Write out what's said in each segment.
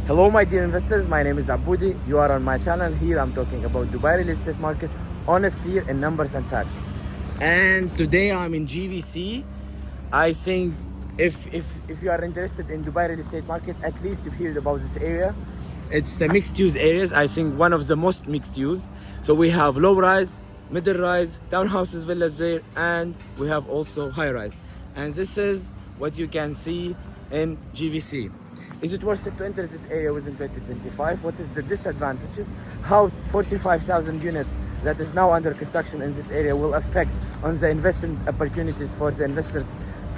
Hello my dear investors, my name is Aboudi. You are on my channel. Here I'm talking about Dubai real estate market, honest, clear in numbers and facts. And today I'm in JVC. I think if you are interested in Dubai real estate market, at least you've heard about this area. It's a mixed use areas. I think one of the most mixed use. So we have low rise, middle rise, townhouses, villas there, and we have also high rise. And this is what you can see in JVC. Is it worth it to enter this area within 2025? What is the disadvantages? How 45,000 units that is now under construction in this area will affect on the investment opportunities for the investors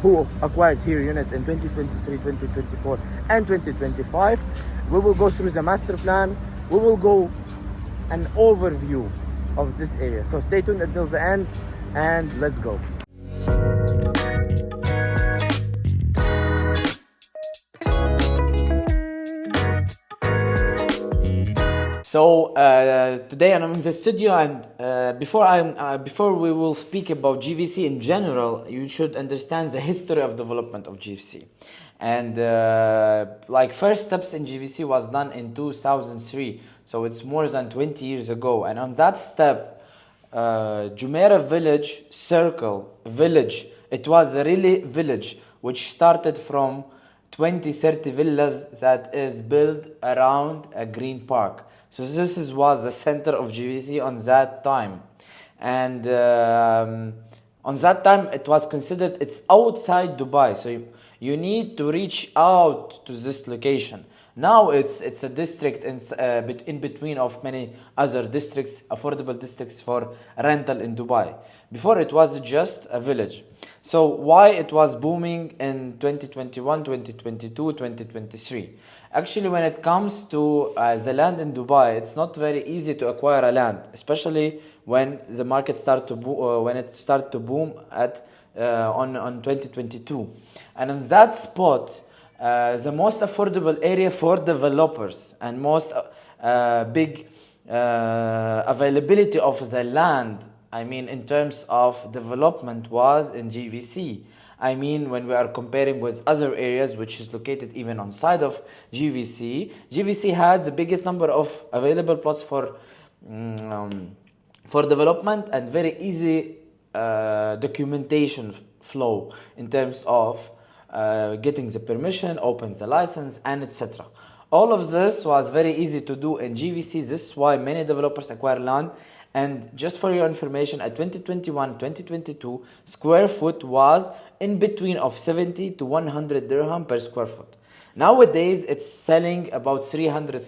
who acquired here units in 2023, 2024 and 2025. We will go through the master plan. We will go an overview of this area. So stay tuned until the end and let's go. So today I'm in the studio, and before we will speak about JVC in general, you should understand the history of development of JVC. And like first steps in JVC was done in 2003, so it's more than 20 years ago. And on that step, Jumeirah Village Circle village, it was a really village which started from 20-30 villas that is built around a green park. So this was the center of JVC on that time. And on that time it was considered it's outside Dubai. So you need to reach out to this location. Now it's a district in between of many other districts, affordable districts for rental in Dubai. Before it was just a village. So why it was booming in 2021, 2022, 2023? Actually, when it comes to the land in Dubai, it's not very easy to acquire a land, especially when the market start to boom on 2022. And on that spot, the most affordable area for developers and most big availability of the land, I mean in terms of development, was in JVC. I mean when we are comparing with other areas which is located even on side of JVC, JVC had the biggest number of available plots for development and very easy documentation flow in terms of getting the permission, open the license, and etc. All of this was very easy to do in JVC. This is why many developers acquire land. And just for your information, at 2021, 2022, square foot was in between of 70 to 100 dirham per square foot. Nowadays, it's selling about 300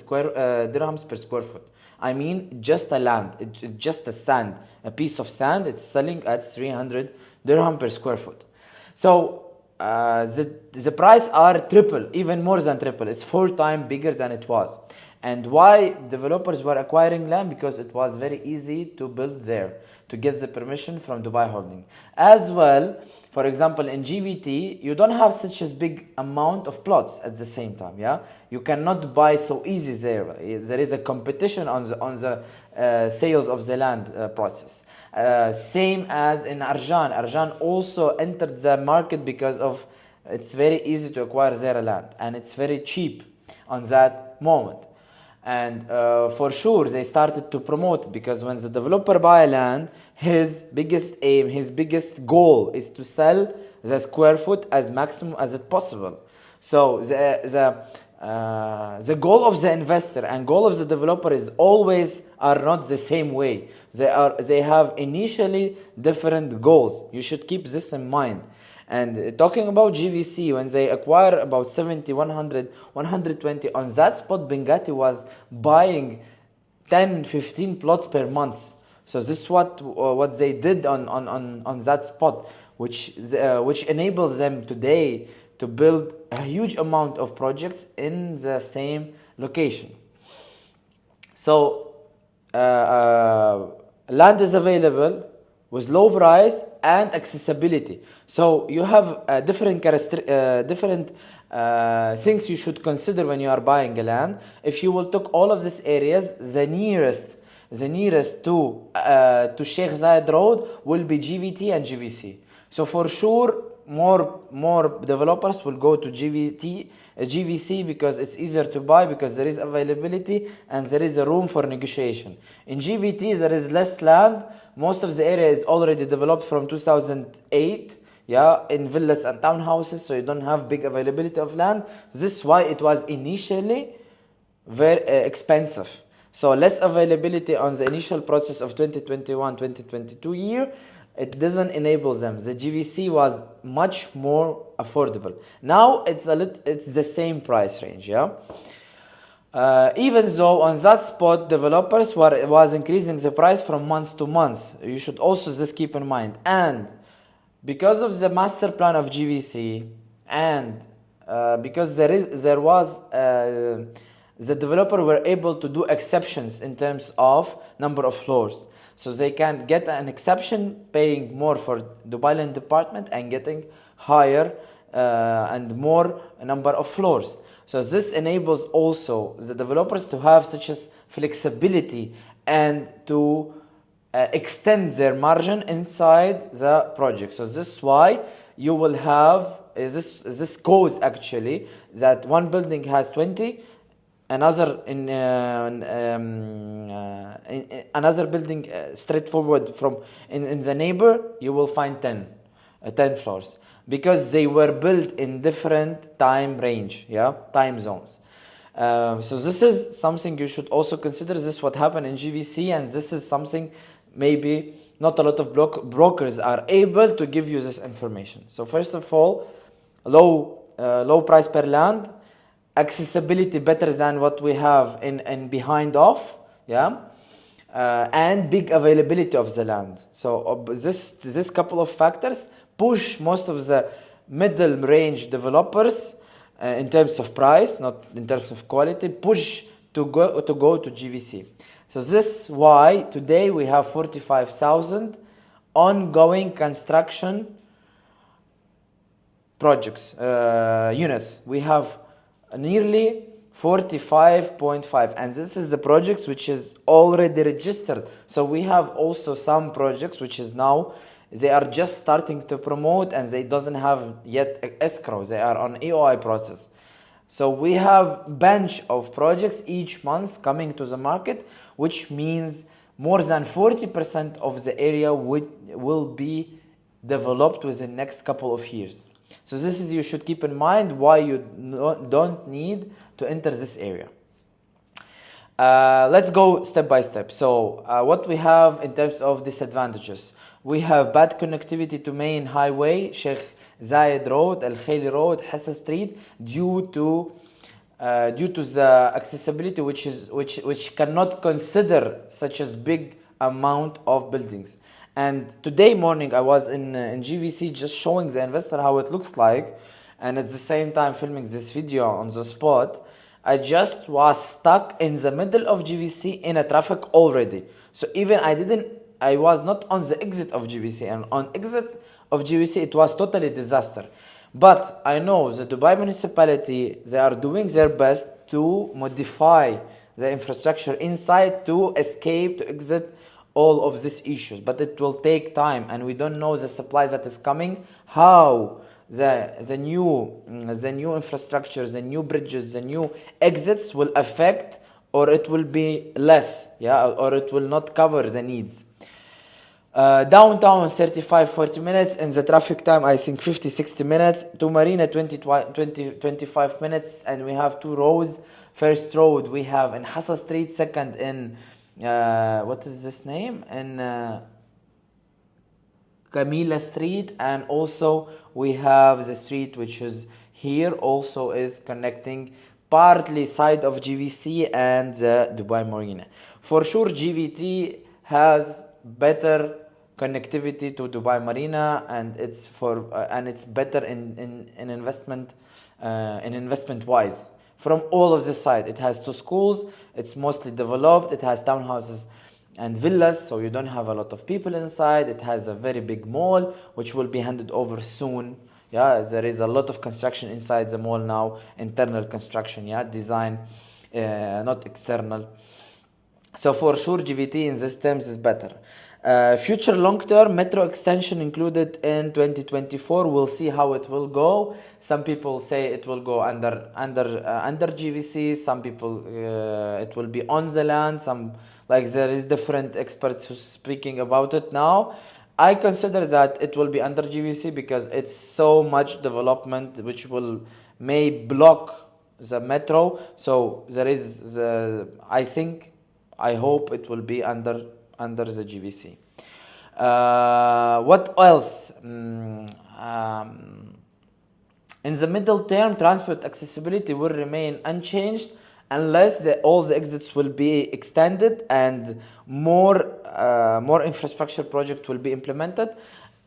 dirhams per square foot. I mean, just a land, it's just a sand, a piece of sand, it's selling at 300 dirham per square foot. So the price are triple, even more than triple. It's 4 times bigger than it was. And why developers were acquiring land? Because it was very easy to build there, to get the permission from Dubai Holding. As well, for example, in GVT, you don't have such a big amount of plots at the same time. Yeah, you cannot buy so easy there. There is a competition on the sales of the land process. Same as in Arjan. Arjan also entered the market because of it's very easy to acquire their land and it's very cheap on that moment. And for sure they started to promote it, because when the developer buy land, his biggest aim, his biggest goal is to sell the square foot as maximum as it possible. So the goal of the investor and goal of the developer is always are not the same way. They have initially different goals. You should keep this in mind. And talking about JVC, when they acquire about 70, 100, 120, on that spot, Bengati was buying 10, 15 plots per month. So this is what they did on that spot, which enables them today to build a huge amount of projects in the same location. So land is available with low price and accessibility. So you have different things you should consider when you are buying a land. If you will take all of these areas, the nearest to Sheikh Zayed Road will be JVT and JVC. So for sure, more developers will go to GVC because it's easier to buy, because there is availability and there is a room for negotiation. In GVT there is less land. Most of the area is already developed from 2008, in villas and townhouses, so you don't have big availability of land. This is why it was initially very expensive. So less availability on the initial process of 2021-2022 year, it doesn't enable them. The GVC was much more affordable. Now it's the same price range, even though on that spot developers was increasing the price from month to month. You should also just keep in mind. And because of the master plan of GVC, and because the developer were able to do exceptions in terms of number of floors. So they can get an exception paying more for Dubai Land Department and getting higher and more number of floors. So this enables also the developers to have such as flexibility and to extend their margin inside the project. So this is why you will have this cause actually that one building has 20, another another building straightforward from in the neighbor, you will find 10 floors, because they were built in different time range, time zones. So this is something you should also consider. This is what happened in GVC, and this is something maybe not a lot of brokers are able to give you this information. So first of all, low price per land, accessibility better than what we have in behind off, and big availability of the land. So this couple of factors push most of the middle range developers in terms of price, not in terms of quality, push to go to GVC. So this is why today we have 45,000 ongoing construction projects, units. We have nearly 45.5, and this is the projects which is already registered. So we have also some projects which is now they are just starting to promote, and they doesn't have yet escrow. They are on EOI process. So we have bunch of projects each month coming to the market, which means more than 40% of the area will be developed within the next couple of years. So this is, you should keep in mind why you don't need to enter this area. Let's go step by step. So what we have in terms of disadvantages, we have bad connectivity to main highway, Sheikh Zayed Road, Al Khaili Road, Hassa Street, due to the accessibility which cannot consider such as big amount of buildings. And today morning I was in GVC just showing the investor how it looks like, and at the same time filming this video on the spot. I just was stuck in the middle of GVC in a traffic already. So even I was not on the exit of GVC, and on exit of GVC it was totally disaster. But I know the Dubai municipality, they are doing their best to modify the infrastructure inside to escape, to exit all of these issues. But it will take time, and we don't know the supply that is coming, how the new infrastructure, the new bridges, the new exits will affect, or it will be less, or it will not cover the needs. Downtown 35-40 minutes, in the traffic time I think 50-60 minutes. To Marina 20-25 minutes, and we have two roads. First road we have in Hassa Street, second in what is this name, in Camila Street, and also we have the street which is here, also is connecting partly side of GVC and the Dubai Marina. For sure GVT has better connectivity to Dubai Marina, and it's better in investment wise. From all of this side, it has two schools, it's mostly developed, it has townhouses and villas, so you don't have a lot of people inside. It has a very big mall which will be handed over soon. There is a lot of construction inside the mall now, internal construction, design, not external. So for sure GVT in these terms is better. Future long-term metro extension included in 2024. We'll see how it will go. Some people say it will go under GVC. Some people it will be on the land. Some, like, there is different experts who speaking about it now. I consider that it will be under GVC because it's so much development which may block the metro. So there is I hope it will be under the GVC. What else? In the middle term, transport accessibility will remain unchanged unless all the exits will be extended and more infrastructure project will be implemented.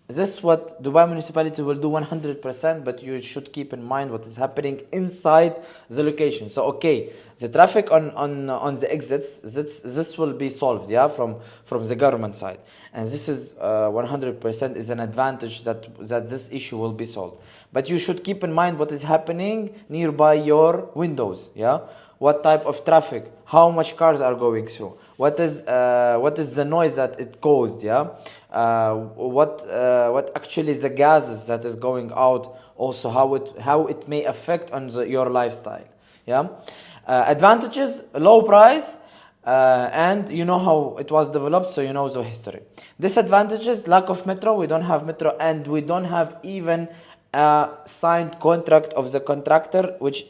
This is what Dubai municipality will do 100%, but you should keep in mind what is happening inside the location. So okay, the traffic on the exits, this will be solved, yeah, from the government side, and this is 100% is an advantage that this issue will be solved. But you should keep in mind what is happening nearby your windows, yeah. What type of traffic, how much cars are going through, what is the noise that it caused, yeah, what actually the gases that is going out, also how it may affect on your lifestyle, yeah. Advantages: low price, and you know how it was developed, so you know the history. Disadvantages: lack of metro, we don't have metro, and we don't have even a signed contract of the contractor, which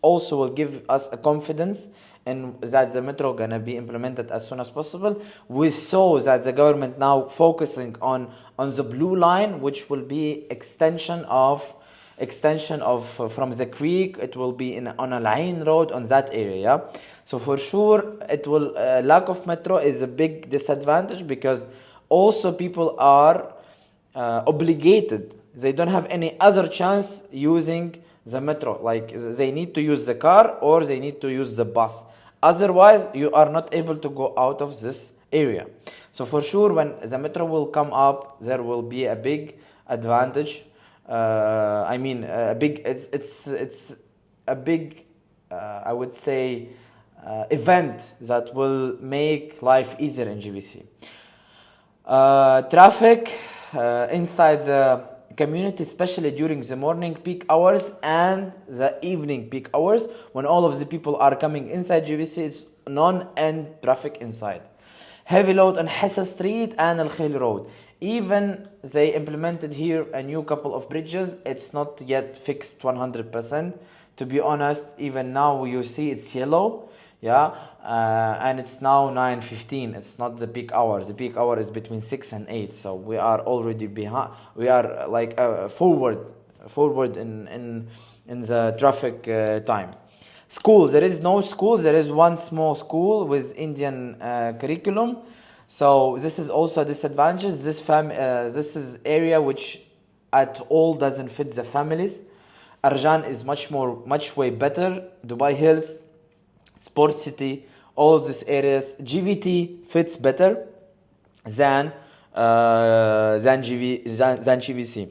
also will give us a confidence in that the metro gonna be implemented as soon as possible. We saw that the government now focusing on the blue line, which will be extension of from the creek. It will be on a line road on that area, yeah? So for sure it will lack of metro is a big disadvantage, because also people are obligated. They don't have any other chance using the metro. Like, they need to use the car or they need to use the bus. Otherwise, you are not able to go out of this area. So for sure, when the metro will come up, there will be a big advantage. It's a big, I would say, event that will make life easier in GVC. Traffic inside the community, especially during the morning peak hours and the evening peak hours, when all of the people are coming inside GVC, it's non-end traffic inside. Heavy load on Hessa Street and Al Khail Road. Even they implemented here a new couple of bridges, it's not yet fixed 100%. To be honest, even now you see it's yellow, yeah, and it's now 9:15. It's not the peak hour. The peak hour is between 6 and 8. So we are already behind. We are like forward in the traffic time. Schools. There is no schools. There is one small school with Indian curriculum. So this is also a disadvantage. This is area which at all doesn't fit the families. Arjan is much way better. Dubai Hills, Sport City, all of these areas. GVT fits better than GVC.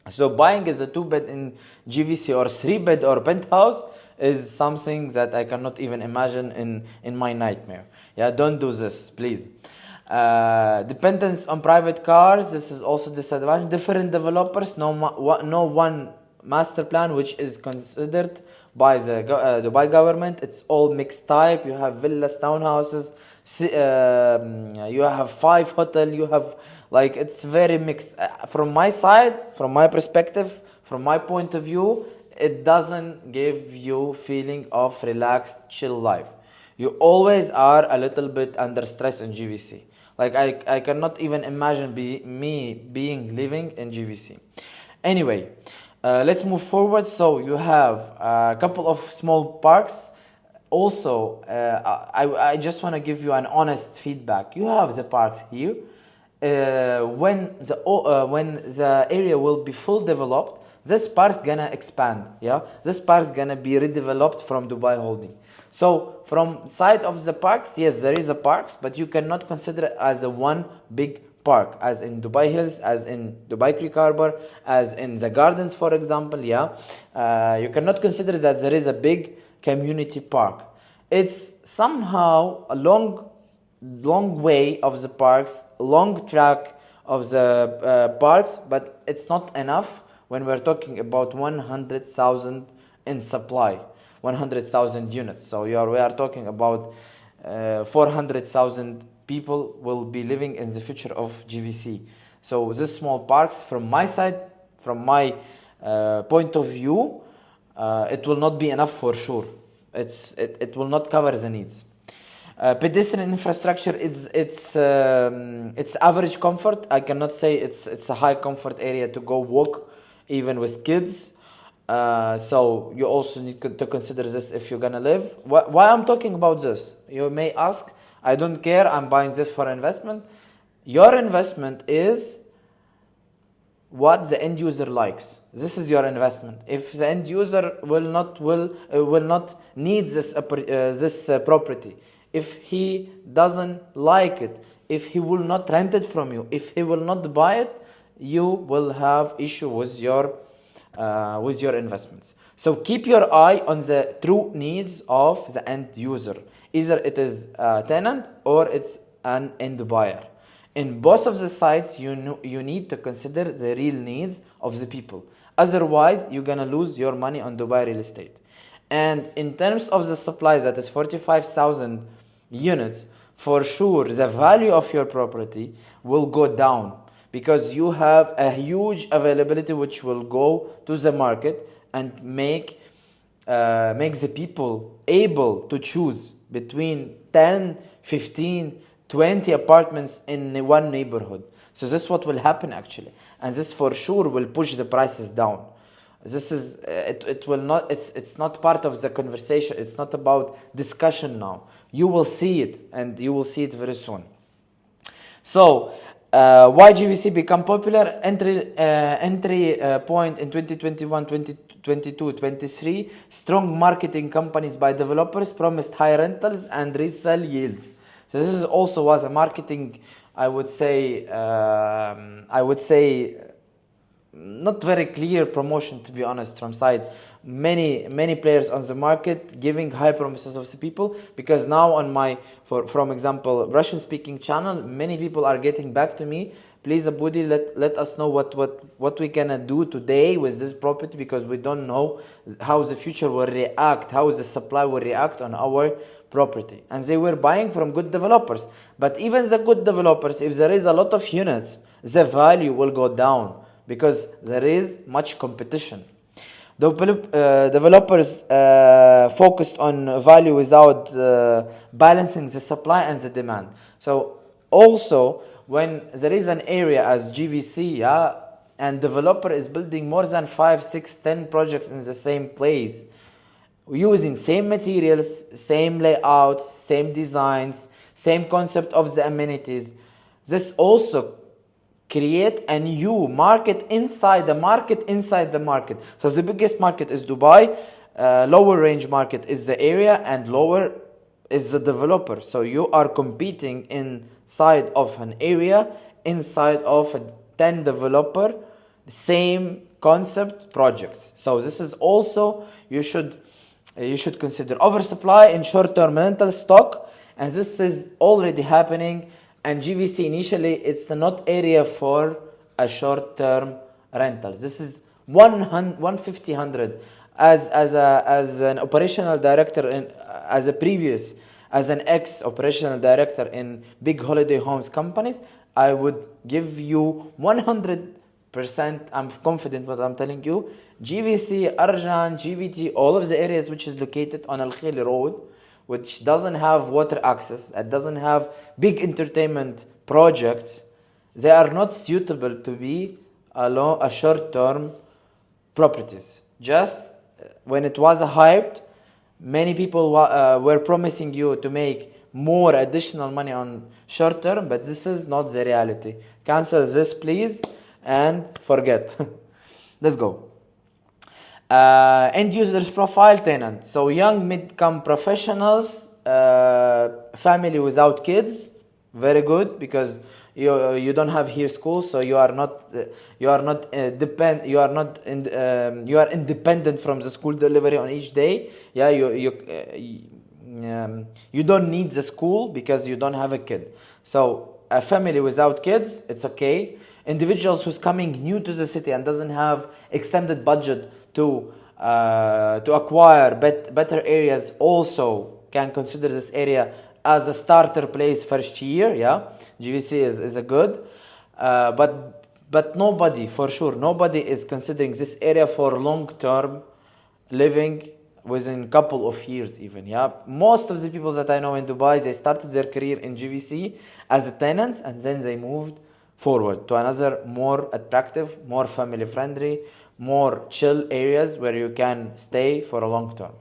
So buying is a 2-bed in GVC or 3-bed or penthouse is something that I cannot even imagine in my nightmare. Yeah, don't do this, please. Dependence on private cars, this is also disadvantage. Different developers, no one master plan which is considered by the Dubai government. It's all mixed type. You have villas, townhouses, you have 5 hotel, you have, like, it's very mixed. From my side, from my perspective, from my point of view, it doesn't give you feeling of relaxed, chill life. You always are a little bit under stress in GVC. Like, I cannot even imagine living in GVC. Anyway, let's move forward. So you have a couple of small parks. Also, I just want to give you an honest feedback. You have the parks here. When the area will be full developed, this park gonna expand. Yeah, this park gonna be redeveloped from Dubai Holding. So from side of the parks, yes, there is a parks, but you cannot consider it as a one big park, as in Dubai Hills, as in Dubai Creek Harbor, as in the gardens, for example. Yeah, you cannot consider that there is a big community park. It's somehow along long way of the parks, long track of the parks, but it's not enough when we're talking about 100,000 in supply, 100,000 units. So we are talking about 400,000 people will be living in the future of JVC. So these small parks, from my side, from my point of view, it will not be enough for sure. It will not cover the needs. Pedestrian infrastructure, it's average comfort. I cannot say it's a high comfort area to go walk, even with kids. So you also need to consider this if you're gonna live. Why I'm talking about this? You may ask. I don't care. I'm buying this for investment. Your investment is what the end user likes. This is your investment. If the end user will not need this property, if he doesn't like it, if he will not rent it from you, if he will not buy it, you will have issue with your investments. So keep your eye on the true needs of the end user. Either it is a tenant or it's an end buyer. In both of the sites, you need to consider the real needs of the people. Otherwise, you're gonna lose your money on Dubai real estate. And in terms of the supply, that is 45,000 units, for sure the value of your property will go down, because you have a huge availability which will go to the market and make the people able to choose between 10, 15, 20 apartments in one neighborhood. So this is what will happen actually, and this for sure will push the prices down. This is it will not, it's not part of the conversation. It's not about discussion now. You will see it, and you will see it very soon. So why JVC become popular? Entry point in 2021, 2022, 23. Strong marketing companies by developers promised high rentals and resale yields. So this is also was a marketing, I would say not very clear promotion, to be honest, from side many players on the market giving high promises of the people. Because now on my, from example, Russian speaking channel, many people are getting back to me, please Abudi, let us know what we can do today with this property, because we don't know how the future will react, how the supply will react on our property. And they were buying from good developers, but even the good developers, if there is a lot of units, the value will go down because there is much competition. Developers focused on value without balancing the supply and the demand. So also, when there is an area as JVC, and developer is building more than 5, 6, 10 projects in the same place, using same materials, same layouts, same designs, same concept of the amenities, this also create a new market inside the market. So the biggest market is Dubai, lower range market is the area, and lower is the developer. So you are competing inside of an area, inside of a 10 developer, same concept projects. So this is also, you should consider oversupply in short-term rental stock, and this is already happening. And JVC initially, it's not area for a short-term rental. This is 150, 100. As an operational director, as an ex-operational director in big holiday homes companies, I would give you 100%. I'm confident what I'm telling you. JVC, Arjan, GVT, all of the areas which is located on Al Khili Road, which doesn't have water access, it doesn't have big entertainment projects, they are not suitable to be a short-term properties. Just when it was hyped, many people were promising you to make more additional money on short-term, but this is not the reality. Cancel this, please, and forget. Let's go. End users profile tenant. So young mid-income professionals, family without kids, very good, because you don't have here school, so you are independent from the school delivery on each day. you don't need the school because you don't have a kid. So a family without kids, it's okay. Individuals who's coming new to the city and doesn't have extended budget to acquire better areas also can consider this area as a starter place first year. Yeah, JVC is a good, but nobody, for sure, nobody is considering this area for long-term living within a couple of years even. Yeah, most of the people that I know in Dubai, they started their career in JVC as a tenants and then they moved forward to another more attractive, more family friendly, more chill areas where you can stay for a long term.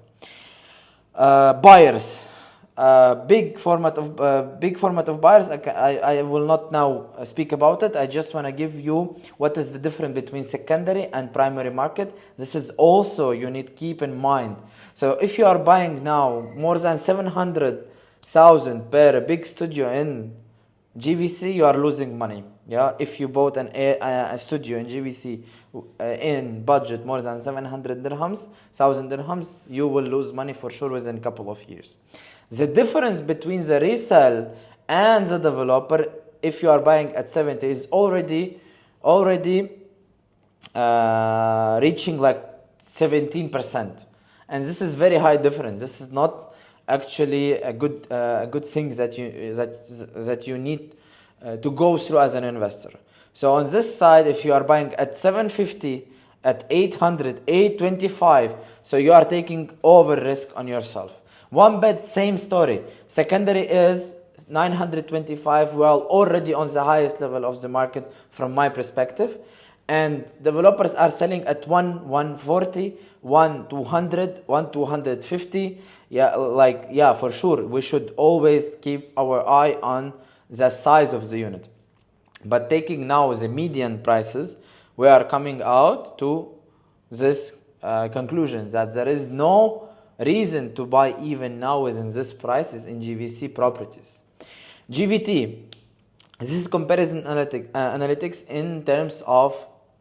Buyers, big format of buyers. I will not now speak about it. I just want to give you what is the difference between secondary and primary market. This is also you need to keep in mind. So if you are buying now more than 700,000 per big studio in JVC, you are losing money. Yeah, if you bought a studio in JVC in budget more than 700 dirhams, 1,000 dirhams, you will lose money for sure within a couple of years. The difference between the resale and the developer, if you are buying at 70, is already reaching like 17%, and this is very high difference. This is not actually a good thing that you need to go through as an investor. So on this side, if you are buying at 750, at 800, 825, so you are taking over risk on yourself. One bed, same story. Secondary is 925, well, already on the highest level of the market from my perspective. And developers are selling at 140, 200, 250. Yeah, for sure. We should always keep our eye on the size of the unit. But taking now the median prices, we are coming out to this conclusion that there is no reason to buy even now within this prices in JVC properties. GVT, this is comparison analytics in terms of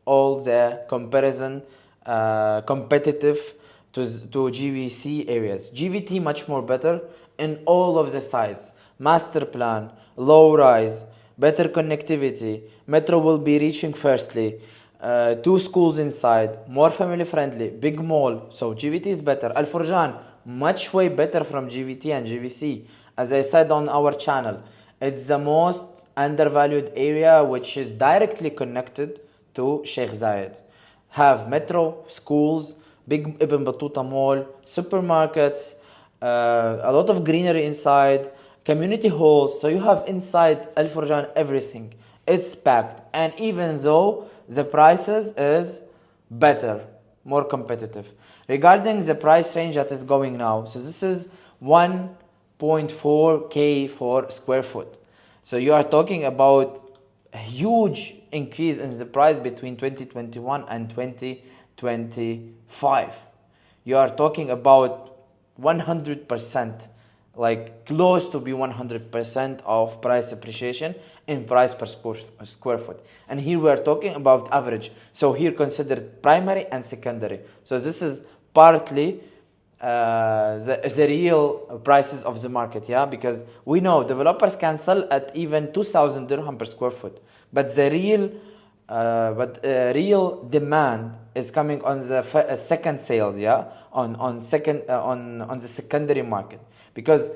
all the comparison competitive to GVC areas. GVT much more better in all of the size. Master plan, low rise, better connectivity, metro will be reaching firstly, 2 schools inside, more family friendly, big mall. So GVT is better. Al Furjan, much way better from GVT and GVC. As I said on our channel, it's the most undervalued area which is directly connected to Sheikh Zayed. Have metro, schools, big Ibn Battuta mall, supermarkets, a lot of greenery inside, community halls. So you have inside Al Furjan everything. It's packed, and even though the prices is better, more competitive. Regarding the price range that is going now, so this is 1.4k for square foot. So you are talking about a huge increase in the price between 2021 and 2025. You are talking about 100%, like close to be 100% of price appreciation in price per square foot. And here we are talking about average. So here considered primary and secondary. So this is partly the real prices of the market, yeah, because we know developers can sell at even 2,000 dirham per square foot, but the real demand is coming on the second sales, yeah, on the secondary market, because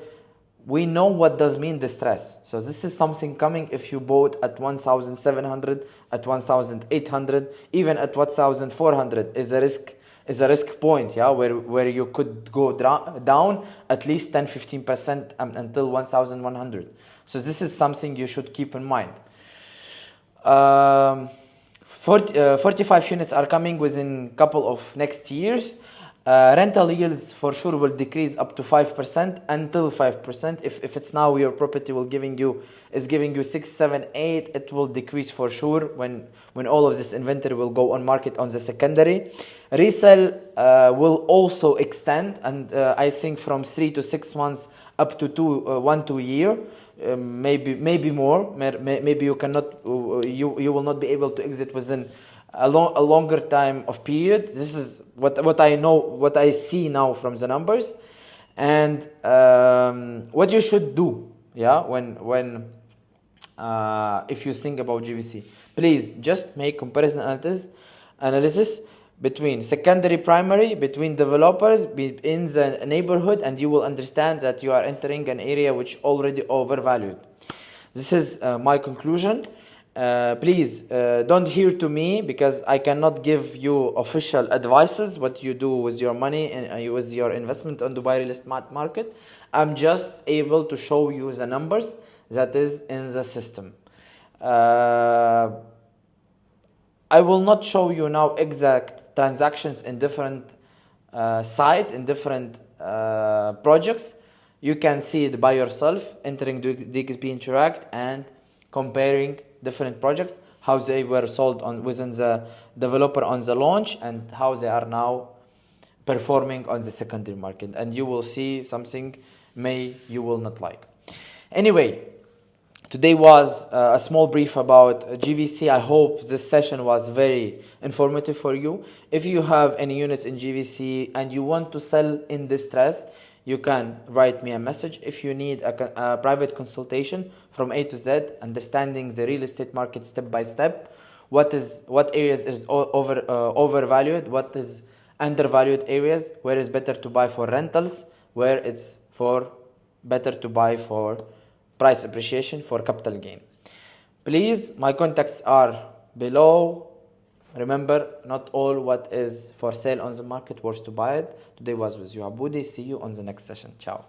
we know what does mean distress. So this is something coming if you bought at 1,700, at 1,800, even at 1,400 is a risk point, yeah, where you could go down at least 10-15% until 1,100. So this is something you should keep in mind. 45 units are coming within couple of next years. Rental yields for sure will decrease up to 5% until 5%. If it's now your property giving you 6, 7, 8, it will decrease for sure when all of this inventory will go on market on the secondary. Resale will also extend, and I think from 3 to 6 months up to 1 to a year. Maybe more. Maybe you cannot. You will not be able to exit within a longer time of period. This is what I know, what I see now from the numbers. And what you should do, yeah, when if you think about JVC, please just make comparison analysis between secondary, primary, between developers, in the neighborhood, and you will understand that you are entering an area which already overvalued. This is my conclusion. Please don't hear to me, because I cannot give you official advices what you do with your money and with your investment on Dubai real estate market. I'm just able to show you the numbers that is in the system. I will not show you now exact transactions in different sites, in different projects. You can see it by yourself, entering DXP Interact and comparing different projects, how they were sold within the developer on the launch, and how they are now performing on the secondary market. And you will see something you will not like. Anyway, today was a small brief about JVC. I hope this session was very informative for you. If you have any units in JVC and you want to sell in distress, you can write me a message. If you need a private consultation from A to Z, understanding the real estate market step by step, what areas is overvalued, what is undervalued areas, where is better to buy for rentals, where it's better to buy for price appreciation, for capital gain. Please, my contacts are below. Remember, not all what is for sale on the market worth to buy it. Today was with you, Abudi. See you on the next session. Ciao.